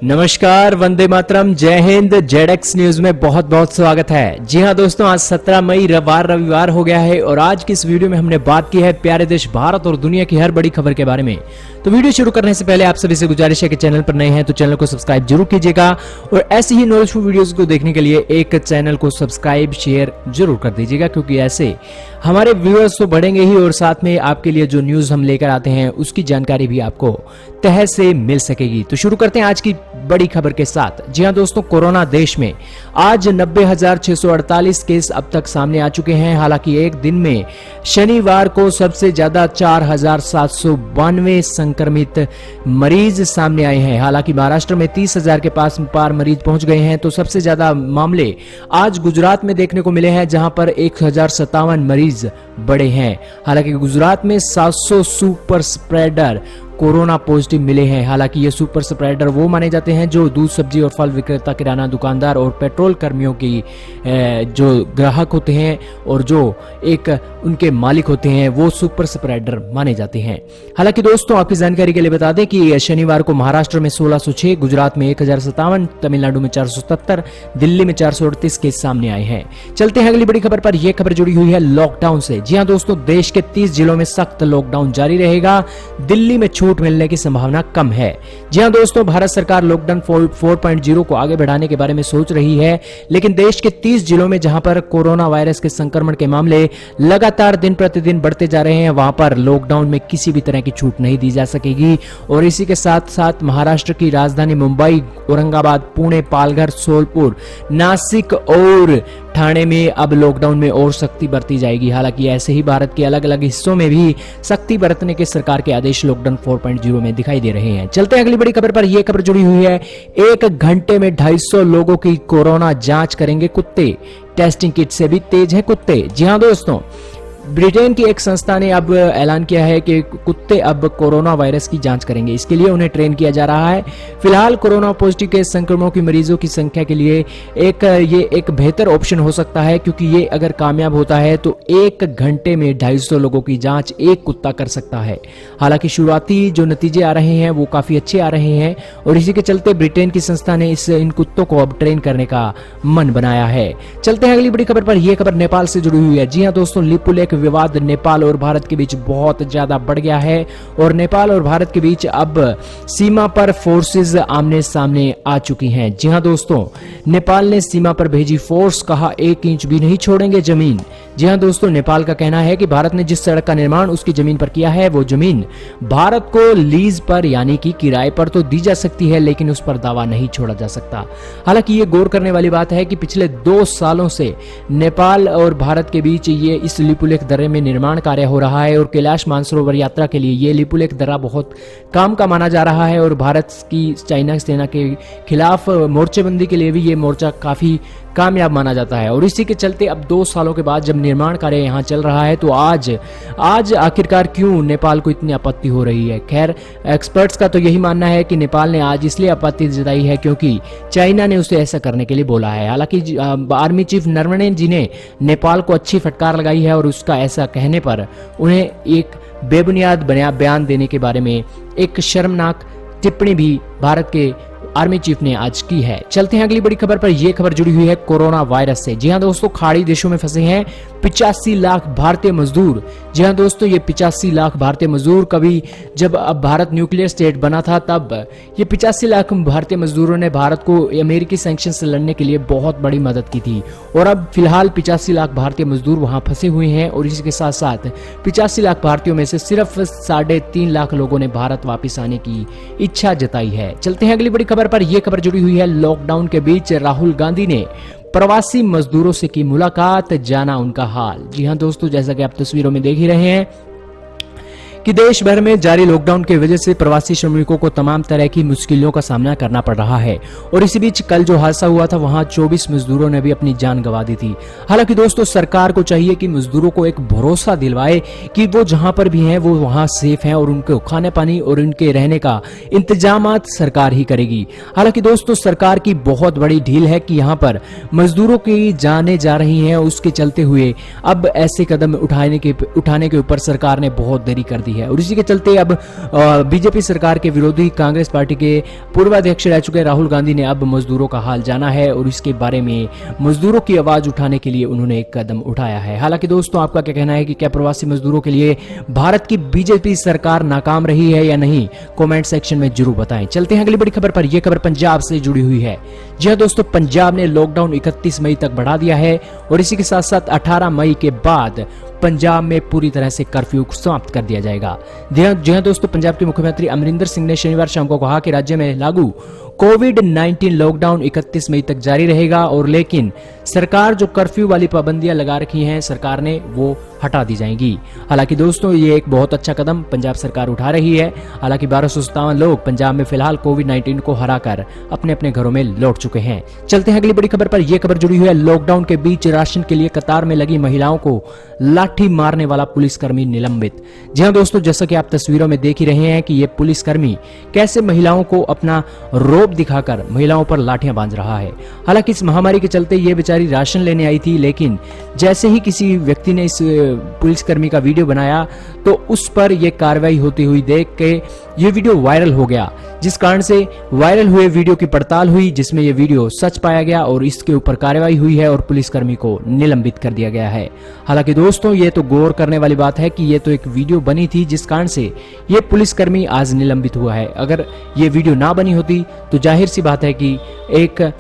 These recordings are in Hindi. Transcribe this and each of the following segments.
नमस्कार, वंदे मातरम, जय हिंद। जेडएक्स न्यूज में बहुत बहुत स्वागत है। जी हां दोस्तों, आज 17 मई रविवार हो गया है और आज की इस वीडियो में हमने बात की है प्यारे देश भारत और दुनिया की हर बड़ी खबर के बारे में। तो वीडियो शुरू करने से पहले आप सभी से गुजारिश है कि चैनल पर नए हैं तो चैनल को सब्सक्राइब जरूर कीजिएगा और ऐसी ही नॉलेजफुल वीडियोस को देखने के लिए एक चैनल को सब्सक्राइब शेयर जरूर कर दीजिएगा, क्योंकि ऐसे हमारे व्यूअर्स तो बढ़ेंगे ही और साथ में आपके लिए जो न्यूज हम लेकर आते हैं उसकी जानकारी भी आपको तह से मिल सकेगी। तो शुरू करते हैं आज की बड़ी खबर के साथ। जी हां दोस्तों, कोरोना देश में आज 90,648 केस अब तक सामने आ चुके हैं। हालांकि एक दिन में शनिवार को सबसे ज्यादा 4,792 संक्रमित मरीज सामने आए हैं। हालांकि महाराष्ट्र में 30,000 के पार मरीज पहुंच गए हैं। तो सबसे ज्यादा मामले आज गुजरात में देखने को मिले हैं, जहां पर 1,057 मरीज बड़े हैं। हालांकि गुजरात में 700 सुपर स्प्रेडर कोरोना पॉजिटिव मिले हैं। हालांकि ये सुपर स्प्रेडर वो माने जाते हैं जो दूध, सब्जी और फल विक्रेता, किराना दुकानदार और पेट्रोल कर्मियों की जो ग्राहक होते हैं और जो एक उनके मालिक होते हैं, वो सुपर स्प्रेडर माने जाते हैं। हालांकि दोस्तों, आपकी जानकारी के लिए बता दें कि शनिवार को महाराष्ट्र में 1606, गुजरात में 1,057, तमिलनाडु में 477, दिल्ली में 438 केस सामने आए हैं। चलते हैं अगली बड़ी खबर पर। यह खबर जुड़ी हुई है लॉकडाउन से। जी हां दोस्तों, देश के 30 जिलों में सख्त लॉकडाउन जारी रहेगा। दिल्ली में छूट मिलने की संभावना कम है। जी हां दोस्तों, भारत सरकार लॉकडाउन 4.0 को आगे बढ़ाने के बारे में सोच रही है, लेकिन देश के 30 जिलों में जहां पर कोरोना वायरस के संक्रमण के मामले लगातार दिन प्रतिदिन बढ़ते जा रहे हैं, वहां पर लॉकडाउन में किसी भी तरह की छूट नहीं दी जा सकेगी। और इसी के साथ साथ महाराष्ट्र की राजधानी मुंबई, औरंगाबाद, पुणे, पालघर, सोलपुर, नासिक और ठाणे में अब लॉकडाउन में और सख्ती बरती जाएगी। हालांकि ऐसे ही भारत के अलग अलग हिस्सों में भी सख्ती बरतने के सरकार के आदेश लॉकडाउन 4.0 में दिखाई दे रहे हैं। चलते हैं अगली बड़ी खबर पर। यह खबर जुड़ी हुई है, 1 घंटे में 250 लोगों की कोरोना जांच करेंगे कुत्ते। टेस्टिंग किट से भी तेज है कुत्ते। जी हां दोस्तों, ब्रिटेन की एक संस्था ने अब ऐलान किया है कि कुत्ते अब कोरोना वायरस की जांच करेंगे। इसके लिए उन्हें ट्रेन किया जा रहा है। फिलहाल कोरोना पॉजिटिव के संक्रमणों की मरीजों की संख्या के लिए ये एक बेहतर ऑप्शन हो सकता है, क्योंकि ये अगर कामयाब होता है तो 1 घंटे में 250 लोगों की जांच एक कुत्ता कर सकता है। हालांकि शुरुआती जो नतीजे आ रहे हैं वो काफी अच्छे आ रहे हैं और इसी के चलते ब्रिटेन की संस्था ने इन कुत्तों को अब ट्रेन करने का मन बनाया है। चलते हैं अगली बड़ी खबर पर। यह खबर नेपाल से जुड़ी हुई है। जी हां दोस्तों, लिपुलेख विवाद नेपाल और भारत के बीच बहुत ज्यादा बढ़ गया है और नेपाल और भारत के बीच अब सीमा पर फोर्सेस आमने सामने आ चुकी हैं। जी हां दोस्तों, नेपाल ने सीमा पर भेजी फोर्स, कहा 1 इंच भी नहीं छोड़ेंगे जमीन। जी हां दोस्तों, नेपाल का कहना है कि भारत ने जिस सड़क का निर्माण उसकी जमीन पर किया है, वो जमीन भारत को लीज पर यानी कि किराए पर तो दी जा सकती है, लेकिन उस पर दावा नहीं छोड़ा जा सकता। हालांकि ये गौर करने वाली बात है कि पिछले 2 सालों से नेपाल और भारत के बीच ये इस लिपुलेख दर्रे में निर्माण कार्य हो रहा है और कैलाश मानसरोवर यात्रा के लिए ये लिपुलेख दर्रा बहुत काम का माना जा रहा है और भारत की चाइना सेना के खिलाफ मोर्चेबंदी के लिए भी ये मोर्चा काफी कामयाब माना जाता है। और इसी के चलते अब 2 सालों के बाद जब निर्माण कार्य यहाँ चल रहा है तो आज आखिरकार क्यों नेपाल को इतनी आपत्ति हो रही है। खैर, एक्सपर्ट्स का तो यही मानना है कि नेपाल ने आज इसलिए आपत्ति जताई है क्योंकि चाइना ने उसे ऐसा करने के लिए बोला है। हालांकि आर्मी चीफ नरवणे जी ने नेपाल को अच्छी फटकार लगाई है और उसका ऐसा कहने पर उन्हें एक बेबुनियाद बयान देने के बारे में एक शर्मनाक टिप्पणी भी भारत के आर्मी चीफ ने आज की है। चलते हैं अगली बड़ी खबर पर। यह खबर जुड़ी हुई है कोरोना वायरस से। जी हां दोस्तों, खाड़ी देशों में फंसे हैं 85 लाख भारतीय मजदूर। जी हां दोस्तों, ये 85 लाख भारतीय मजदूर, कभी जब अब भारत न्यूक्लियर स्टेट बना था तब ये 85 लाख भारतीय मजदूरों ने भारत को अमेरिकी सैंक्शन से लड़ने के लिए बहुत बड़ी मदद की थी और अब फिलहाल 85 लाख भारतीय मजदूर वहां फंसे हुए हैं और इसी के साथ साथ 85 लाख भारतीयों में से सिर्फ 3.5 लाख लोगों ने भारत वापिस आने की इच्छा जताई है। चलते हैं अगली बड़ी खबर पर। यह खबर जुड़ी हुई है लॉकडाउन के बीच राहुल गांधी ने प्रवासी मजदूरों से की मुलाकात, जाना उनका हाल। जी हां दोस्तों, जैसा कि आप तस्वीरों में देख ही रहे हैं कि देश भर में जारी लॉकडाउन की वजह से प्रवासी श्रमिकों को तमाम तरह की मुश्किलों का सामना करना पड़ रहा है और इसी बीच कल जो हादसा हुआ था वहां 24 मजदूरों ने भी अपनी जान गंवा दी थी। हालांकि दोस्तों, सरकार को चाहिए कि मजदूरों को एक भरोसा दिलवाए कि वो जहां पर भी हैं वो वहां सेफ हैं और उनको खाने पानी और उनके रहने का इंतजाम सरकार ही करेगी। हालांकि दोस्तों, सरकार की बहुत बड़ी ढील है कि यहाँ पर मजदूरों की जाने जा रही हैं, उसके चलते हुए अब ऐसे कदम उठाने के ऊपर सरकार ने बहुत देरी कर दी है। और इसी के चलते अब बीजेपी सरकार के विरोधी कांग्रेस पार्टी के पूर्व अध्यक्ष रह चुके राहुल गांधी ने अब मजदूरों का हाल जाना है और इसके बारे में मजदूरों की आवाज उठाने के लिए उन्होंने एक कदम उठाया है। हालांकि दोस्तों, आपका क्या कहना है कि क्या प्रवासी मजदूरों के लिए भारत की बीजेपी सरकार नाकाम रही है या नहीं? कमेंट सेक्शन में जरूर बताएं। चलते हैं अगली बड़ी खबर पर। यह खबर पंजाब से जुड़ी हुई है। जी हां दोस्तों, पंजाब ने लॉकडाउन 31 मई तक बढ़ा दिया है और इसी के साथ साथ 18 मई के बाद पंजाब में पूरी तरह से कर्फ्यू समाप्त कर दिया जाएगा। जी हां दोस्तों, पंजाब के मुख्यमंत्री अमरिंदर सिंह ने शनिवार शाम को कहा कि राज्य में लागू कोविड-19 लॉकडाउन 31 मई तक जारी रहेगा और लेकिन सरकार जो कर्फ्यू वाली पाबंदियां लगा रखी हैं सरकार ने वो हटा दी जाएंगी। हालांकि दोस्तों, ये एक बहुत अच्छा कदम पंजाब सरकार उठा रही है। हालांकि 1257 लोग पंजाब में फिलहाल कोविड-19 को हराकर अपने अपने घरों में लौट चुके हैं। चलते हैं अगली बड़ी खबर पर। यह खबर जुड़ी हुई है लॉकडाउन के बीच राशन के लिए कतार में लगी महिलाओं को लाठी मारने वाला पुलिसकर्मी निलंबित। जी हां दोस्तों, जैसा कि आप तस्वीरों में देख ही रहे हैं कि ये पुलिसकर्मी कैसे महिलाओं को अपना रोब दिखाकर महिलाओं पर लाठियां बांध रहा है। हालांकि इस महामारी के चलते ये बेचारी राशन लेने आई थी, लेकिन जैसे ही किसी व्यक्ति ने इस पुलिसकर्मी का वीडियो बनाया तो उस पर यह कार्रवाई होती हुई देख के ये वीडियो वायरल हो गया, जिस कारण से वायरल हुए वीडियो की पड़ताल हुई जिसमें यह वीडियो सच पाया गया और इसके ऊपर कार्रवाई हुई है और पुलिसकर्मी को निलंबित कर दिया गया है। हालांकि दोस्तों, ये तो गौर करने वाली बात है कि ये तो एक वीडियो बनी थी जिस कारण से ये पुलिसकर्मी आज निलंबित हुआ है। अगर ये वीडियो ना बनी होती तो जाहिर सी बात है कि एक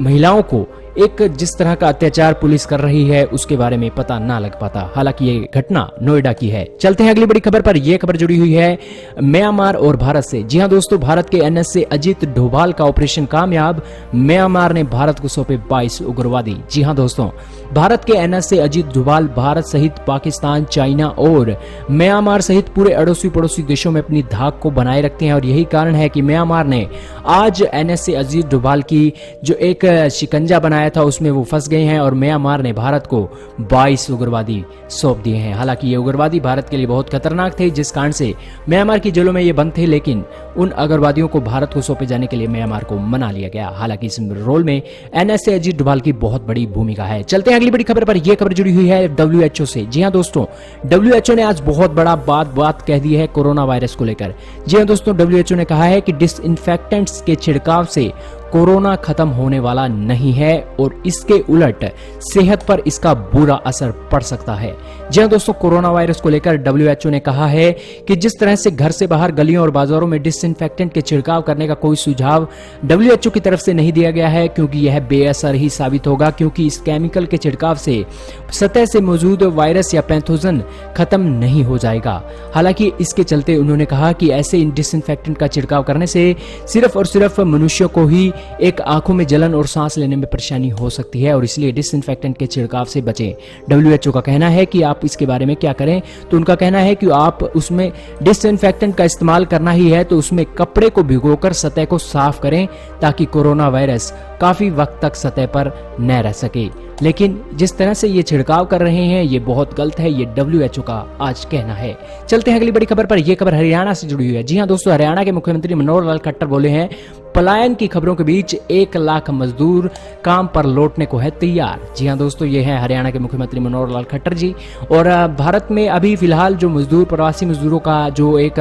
महिलाओं को एक जिस तरह का अत्याचार पुलिस कर रही है उसके बारे में पता ना लग पाता। हालांकि ये घटना नोएडा की है। चलते हैं अगली बड़ी खबर पर। यह खबर जुड़ी हुई है म्यांमार और भारत से। जी हां दोस्तों, भारत के एनएसए अजीत डोभाल का ऑपरेशन कामयाब। म्यांमार ने भारत को सौंपे 22 उग्रवादी। जी हां दोस्तों, भारत के एनएसए अजीत डोभाल भारत सहित पाकिस्तान, चाइना और म्यांमार सहित पूरे अड़ोसी पड़ोसी देशों में अपनी धाक को बनाए रखते हैं और यही कारण है कि म्यांमार ने आज एनएसए अजीत डोभाल की जो एक शिकंजा बनाया था उसमें वो फंस गए हैं और म्यांमार ने भारत को 22 उग्रवादी सौंप दिए हैं। हालांकि ये उग्रवादी भारत के लिए बहुत खतरनाक थे जिस कारण से म्यांमार की जेलों में ये बंद थे, लेकिन उन उग्रवादियों को भारत को सौंपे जाने के लिए म्यांमार को मना लिया गया। हालांकि इस रोल में एनएसए अजीत डोभाल की बहुत बड़ी भूमिका है। चलते हैं अगली बड़ी खबर पर। यह खबर जुड़ी हुई है WHO से। जी हां दोस्तों, WHO ने आज बहुत बड़ा बात कह दी है कोरोना वायरस को लेकर। जी हां दोस्तों, WHO ने कहा है कि डिसइंफेक्टेंट्स के छिड़काव से कोरोना खत्म होने वाला नहीं है और इसके उलट सेहत पर इसका बुरा असर पड़ सकता है। जी हां दोस्तों, कोरोना वायरस को लेकर WHO ने कहा है कि जिस तरह से घर से बाहर गलियों और बाजारों में डिसइंफेक्टेंट के छिड़काव करने का कोई सुझाव WHO की तरफ से नहीं दिया गया है, क्योंकि यह बेअसर ही साबित होगा, क्योंकि इस केमिकल के छिड़काव से सतह से मौजूद वायरस या पैथोजन खत्म नहीं हो जाएगा। हालांकि इसके चलते उन्होंने कहा कि ऐसे डिसइंफेक्टेंट का छिड़काव करने से सिर्फ और सिर्फ मनुष्यों को ही एक आंखों में जलन और सांस लेने में परेशानी हो सकती है और इसलिए डिसइंफेक्टेंट के छिड़काव से बचें। WHO का कहना है कि आप इसके बारे में क्या करें, तो उनका कहना है कि आप उसमें डिसइंफेक्टेंट का इस्तेमाल करना ही है तो उसमें कपड़े को भिगोकर सतह को साफ करें ताकि कोरोना वायरस काफी वक्त तक सतह पर न रह सके। लेकिन जिस तरह से ये छिड़काव कर रहे हैं ये बहुत गलत है, ये WHO का आज कहना है। चलते हैं अगली बड़ी खबर पर। यह खबर हरियाणा से जुड़ी हुई है। जी हां दोस्तों, हरियाणा के मुख्यमंत्री मनोहर लाल खट्टर बोले हैं पलायन की खबरों के बीच 1 लाख मजदूर काम पर लौटने को है तैयार। जी हां दोस्तों, ये है हरियाणा के मुख्यमंत्री मनोहर लाल खट्टर जी। और भारत में अभी फिलहाल जो मजदूर प्रवासी मजदूरों का जो एक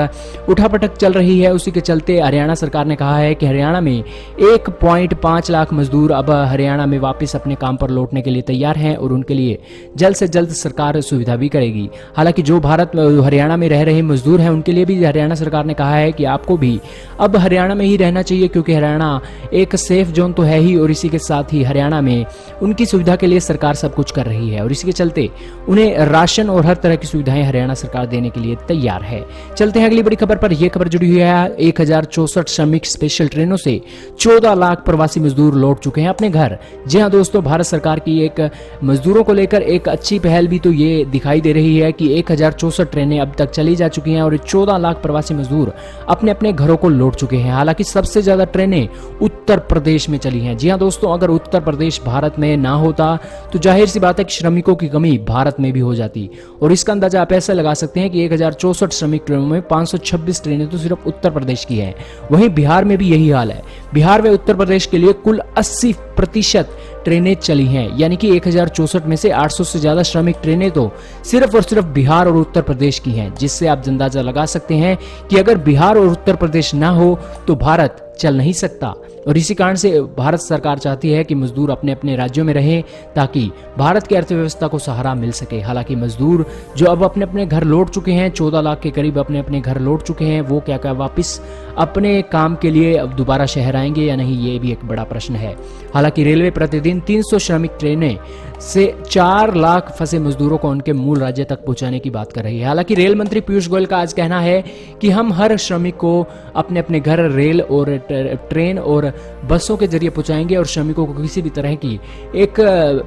उठापटक चल रही है उसी के चलते हरियाणा सरकार ने कहा है कि हरियाणा में 1.5 लाख मजदूर अब हरियाणा में वापस अपने काम पर लौटने के लिए तैयार हैं और उनके लिए जल्द से जल्द सरकार सुविधा भी करेगी। हालांकि जो हरियाणा में रह रहे मजदूर हैं उनके लिए भी हरियाणा सरकार ने कहा है कि आपको भी अब हरियाणा में ही रहना चाहिए, क्योंकि हरियाणा एक सेफ जोन तो है ही और इसी के साथ ही हरियाणा में उनकी सुविधा के लिए सरकार सब कुछ कर रही है और इसी के चलते उन्हें राशन और हर तरह की सुविधाएं हरियाणा सरकार देने के लिए तैयार है। चलते हैं अगली बड़ी खबर पर। यह खबर जुड़ी हुई है 1064 श्रमिक स्पेशल ट्रेनों से 14 लाख प्रवासी मजदूर लौट चुके हैं अपने घर। जी हां दोस्तों, भारत सरकार की एक मजदूरों को लेकर एक अच्छी पहल भी तो ये दिखाई दे रही है कि 1064 ट्रेनें अब तक चली जा चुकी हैं और 14 लाख प्रवासी मजदूर अपने अपने घरों को लौट चुके हैं। हालांकि सबसे ज्यादा ट्रेनें उत्तर प्रदेश में चली हैं। जी हां दोस्तों, अगर उत्तर प्रदेश भारत में ना होता तो जाहिर सी बात है कि श्रमिकों की कमी भारत में भी हो जाती और इसका अंदाजा आप ऐसा लगा सकते हैं कि 1064 श्रमिक ट्रेनों में 526 ट्रेनें तो सिर्फ उत्तर प्रदेश की हैं। वहीं बिहार में भी यही हाल है। बिहार व उत्तर प्रदेश के लिए कुल 80% ट्रेनें चली हैं, यानी कि 1064 में से 800 से ज्यादा श्रमिक ट्रेनें तो सिर्फ और सिर्फ बिहार और उत्तर प्रदेश की हैं, जिससे आप अंदाजा लगा सकते हैं कि अगर बिहार और उत्तर प्रदेश ना हो तो भारत चल नहीं सकता। और इसी कारण से भारत सरकार चाहती है कि मजदूर अपने अपने राज्यों में रहें ताकि भारत की अर्थव्यवस्था को सहारा मिल सके। हालांकि मजदूर जो अब अपने अपने घर लौट चुके हैं, 14 लाख के करीब अपने अपने घर लौट चुके हैं, वो क्या क्या वापस अपने काम के लिए अब दोबारा शहर आएंगे या नहीं, ये भी एक बड़ा प्रश्न है। हालांकि रेलवे प्रतिदिन 300 श्रमिक ट्रेनें से 4 लाख फंसे मजदूरों को उनके मूल राज्य तक पहुंचाने की बात कर रही है। हालांकि रेल मंत्री पीयूष गोयल का आज कहना है कि हम हर श्रमिक को अपने अपने घर रेल और ट्रेन और बसों के जरिए पहुंचाएंगे और श्रमिकों को किसी भी तरह की एक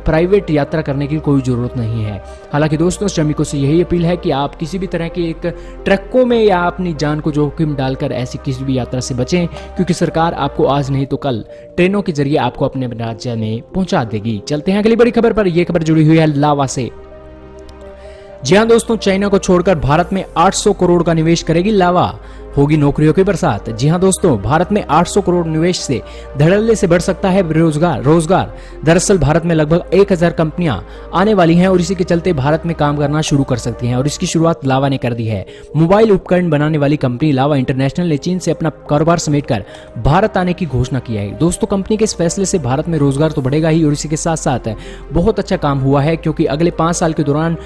प्राइवेट यात्रा करने की कोई जरूरत नहीं है। हालांकि दोस्तों, श्रमिकों से यही अपील है कि आप किसी भी तरह के एक ट्रकों में या अपनी जान को जोखिम डालकर ऐसी किसी भी यात्रा से बचें, क्योंकि सरकार आपको आज नहीं तो कल ट्रेनों के जरिए आपको अपने राज्य में पहुंचा देगी। चलते हैं अगली बड़ी खबर पर। यह खबर जुड़ी हुई है लावा से। जी हां दोस्तों, चाइना को छोड़कर भारत में 800 करोड़ का निवेश करेगी लावा, होगी नौकरियों की बरसात। जी हां दोस्तों, भारत में 800 करोड़ निवेश से धड़ल्ले से बढ़ सकता है रोजगार। दरअसल भारत में लगभग 1000 कंपनियां आने वाली हैं और इसी के चलते भारत में काम करना शुरू कर सकती हैं और इसकी शुरुआत लावा ने कर दी है। मोबाइल उपकरण बनाने वाली कंपनी लावा इंटरनेशनल ने चीन से अपना कारोबार समेटकर भारत आने की घोषणा की है। दोस्तों, कंपनी के इस फैसले से भारत में रोजगार तो बढ़ेगा ही और इसी के साथ साथ बहुत अच्छा काम हुआ है, क्योंकि अगले 5 साल के दौरान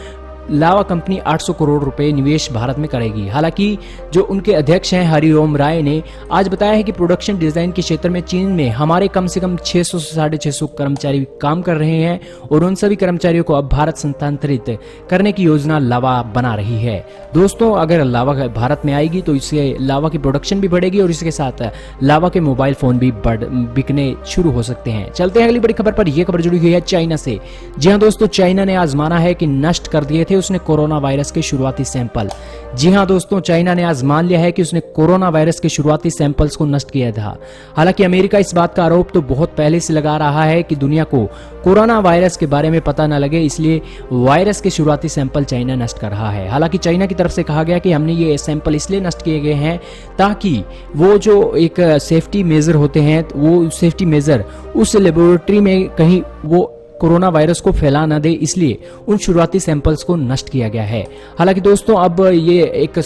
लावा कंपनी 800 करोड़ रुपए निवेश भारत में करेगी। हालांकि जो उनके अध्यक्ष हैं हरिओम राय ने आज बताया है कि प्रोडक्शन डिजाइन के क्षेत्र में चीन में हमारे कम से कम 600 से 650 कर्मचारी काम कर रहे हैं और उन सभी कर्मचारियों को अब भारत स्थानांतरित करने की योजना लावा बना रही है। दोस्तों, अगर लावा भारत में आएगी तो इससे लावा की प्रोडक्शन भी बढ़ेगी और इसके साथ लावा के मोबाइल फोन भी बिकने शुरू हो सकते हैं। चलते हैं अगली बड़ी खबर पर। यह खबर जुड़ी हुई है चाइना से। जी हाँ दोस्तों, चाइना ने आज माना है कि नष्ट कर दिए थे उसने कोरोना वायरस के शुरुआती सैंपल। जी हां दोस्तों, चाइना ने आज मान लिया है कि उसने कोरोना वायरस के शुरुआती सैंपल्स को नष्ट किया था। हालांकि अमेरिका इस बात का आरोप तो बहुत पहले से लगा रहा है कि दुनिया को कोरोना वायरस के बारे में पता न लगे, इसलिए वायरस के शुरुआती सैंपल चाइना नष्ट कर रहा है। हालांकि चाइना की तरफ से कहा गया कि हमने ये सैंपल इसलिए नष्ट किए गए हैं ताकि वो जो एक सेफ्टी मेजर होते हैं, वो सेफ्टी मेजर उस लेबोरेटरी में कहीं वो कोरोना वायरस को फैला न दे, इसलिए उन शुरुआती सैंपल्स को नष्ट किया गया है। हालांकि दोस्तों, अब ये एक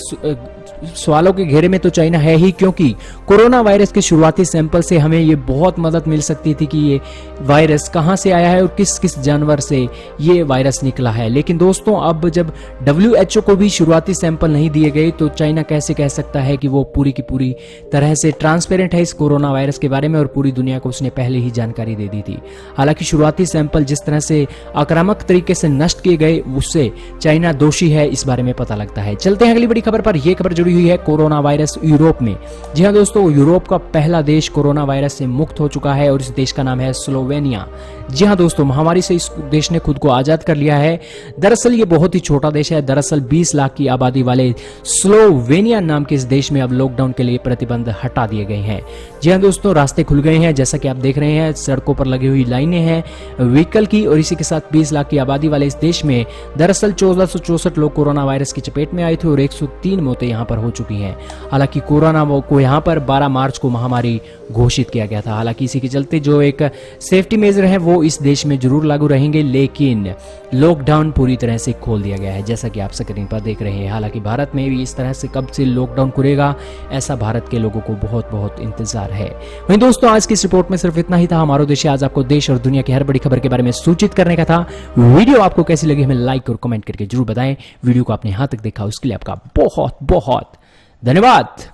सवालों के घेरे में तो चाइना है ही, क्योंकि कोरोना वायरस के शुरुआती सैंपल से हमें ये बहुत मदद मिल सकती थी कि ये वायरस कहां से आया है और किस किस जानवर से ये वायरस निकला है। लेकिन दोस्तों, अब जब WHO को भी शुरुआती सैंपल नहीं दिए गए तो चाइना कैसे कह सकता है कि वो पूरी की पूरी तरह से ट्रांसपेरेंट है इस कोरोना वायरस के बारे में और पूरी दुनिया को उसने पहले ही जानकारी दे दी थी। हालांकि शुरुआती सैंपल जिस तरह से आक्रामक तरीके से नष्ट किए गए उससे चाइना दोषी है, इस बारे में पता लगता है। चलते हैं अगली बड़ी खबर पर। यह खबर जुड़ी हुई है कोरोना वायरस यूरोप में। जी हां दोस्तों, यूरोप का पहला देश कोरोना वायरस से मुक्त हो चुका है और इस देश का नाम है स्लोवेनिया। जी हां दोस्तों, महामारी से इस देश ने खुद को आजाद कर लिया है। दरअसल ये बहुत ही छोटा देश है। दरअसल 20 लाख की आबादी वाले स्लोवेनिया नाम के इस देश में अब लॉकडाउन के लिए प्रतिबंध हटा दिए गए हैं। जी हां दोस्तों, रास्ते खुल गए हैं, जैसा कि आप देख रहे हैं, सड़कों पर लगी हुई लाइनें हैं व्हीकल की और इसी के साथ 20 लाख की आबादी वाले इस देश में दरअसल 1464 लोग कोरोना वायरस की चपेट में आए थे और 103 मौतें यहां पर हो चुकी हैं। हालांकि कोरोना को यहां पर 12 मार्च को महामारी घोषित किया गया था। हालांकि इसी के चलते जो एक सेफ्टी मेजर है वो इस देश में जरूर लागू रहेंगे, लेकिन लॉकडाउन पूरी तरह से खोल दिया गया है, जैसा कि आप स्क्रीन पर देख रहे हैं। हालांकि भारत में भी इस तरह से कब से लॉकडाउन खुलेगा, ऐसा भारत के लोगों को बहुत बहुत इंतजार है। वहीं दोस्तों, आज की इस रिपोर्ट में सिर्फ इतना ही था। हमारा उद्देश्य आज आपको देश और दुनिया की हर बड़ी खबर के बारे में सूचित करने का था। वीडियो आपको कैसी लगी हमें लाइक और कमेंट करके जरूर बताएं। वीडियो को आपने यहां तक देखा उसके लिए आपका बहुत बहुत धन्यवाद।